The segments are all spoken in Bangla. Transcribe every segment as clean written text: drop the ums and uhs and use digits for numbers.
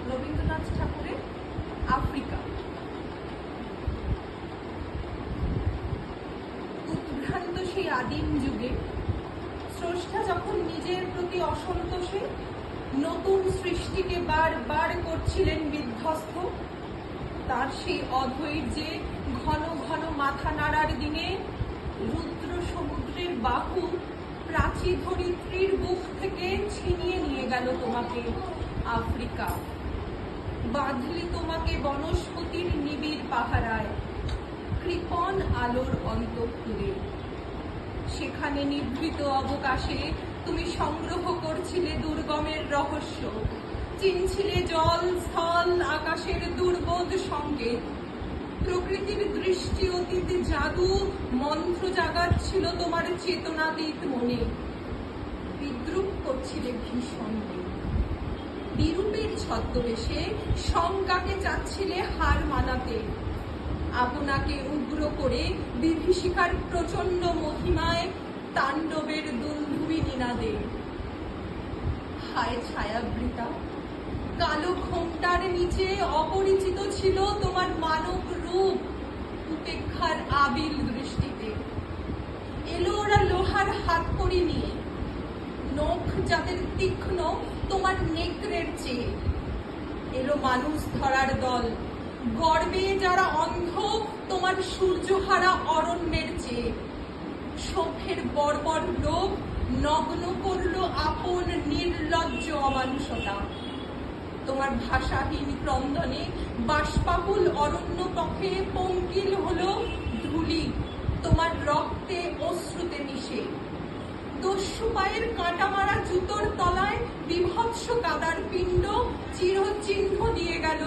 রবীন্দ্রনাথ ঠাকুরের আফ্রিকা। উদ্ভ্রান্ত সেই আদিম যুগে স্রষ্টা যখন নিজের প্রতি অসন্তোষে নতুন সৃষ্টিকে বারবার করছিলেন বিধ্বস্ত, তার সেই অধৈর্যে ঘন ঘন মাথা নাড়ার দিনে রুদ্র সমুদ্রের বাহু প্রাচী ধরিত্রীর বুক থেকে ছিনিয়ে নিয়ে গেল তোমাকে আফ্রিকা। বাঁধলি তোমাকে বনস্পতির নিবিড় পাহারায়, কৃপণ আলোর অন্তঃপুরে। সেখানে নিভৃত অবকাশে তুমি সংগ্রহ করছিলে দুর্গমের রহস্য, চিনছিলে জল স্থল আকাশের দুর্বোধ সংকেত। প্রকৃতির দৃষ্টি অতীত জাদু মন্ত্র জাগাচ্ছিল তোমার চেতনাতীত মনে। বিদ্রুপ করছিলে ভীষণ বিরূপের ছদ্মবেশে শঙ্কাকে চাচ্ছিলে হার মানাতে। আপনাকে উগ্র করে বিভীষিকার প্রচন্ড মহিমায় তাণ্ডবের দুন্দুবি নিনাদে। হায় ছায়াবৃতা, কালো ঘোমটার নিচে অপরিচিত ছিল তোমার মানব রূপ উপেক্ষার আবিল দৃষ্টিতে। এলো ওরা লোহার হাতকড়ি নিয়ে, নখ যাদের তীক্ষ্ণ তোমার নেকড়ের চেয়ে। এলো মানুষ ধরার দল, গর্বে যারা অন্ধ তোমার সূর্যহারা অরণ্যের চেয়ে। সভ্যের বর্বর লোক নগ্ন করলো আপন নির্লজ্জ অমানুষতা। তোমার ভাষাহীন ক্রন্দনে বাষ্পাকুল অরণ্য পথে পঙ্কিল হলো ধূলি তোমার রক্তে অশ্রুতে মিশে। দস্যু পায়ের কাঁটা মারা জুতোর তলায় বিভৎস কাদার পিণ্ড চিরচিহ্ন দিয়ে গেল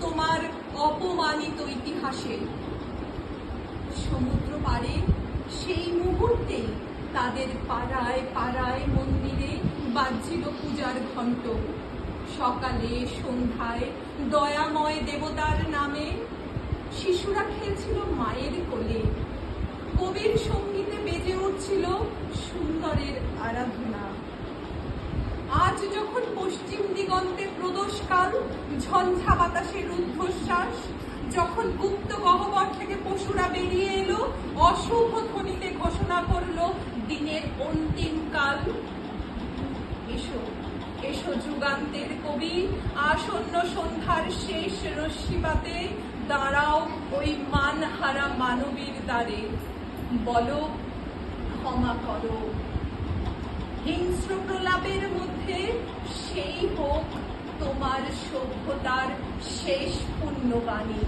তোমার অপমানিত ইতিহাসে। সমুদ্র পারে সেই মুহূর্তেই তাদের পাড়ায় পাড়ায় মন্দিরে বাজছিল পূজার ঘণ্ট। সকালে সন্ধ্যায় দয়াময় দেবতার নামে শিশুরা খেলছিল মায়ের কোলে। কবির সঙ্গীতে বেজে উঠছিল সুন্দরের আরাধনা। আজ যখন পশ্চিম দিগন্তে প্রদোষকাল, ঝঞ্ঝা বাতাসের রুদ্ধশ্বাস, যখন গুপ্ত গহ্বর থেকে পশুরা বেরিয়ে এলো, অশুভ ধ্বনিতে ঘোষণা করলো দিনের অন্তিম কাল। এসো এসো যুগান্তের কবি, আসন্ন সন্ধ্যার শেষ রশ্মিপাতে দাঁড়াও ওই মানহারা মানবীর দ্বারে। বলো ক্ষমা করো। হিংস্র প্রলাপের মধ্যে সেই হোক তোমার সভ্যতার শেষ পুণ্যবাণী।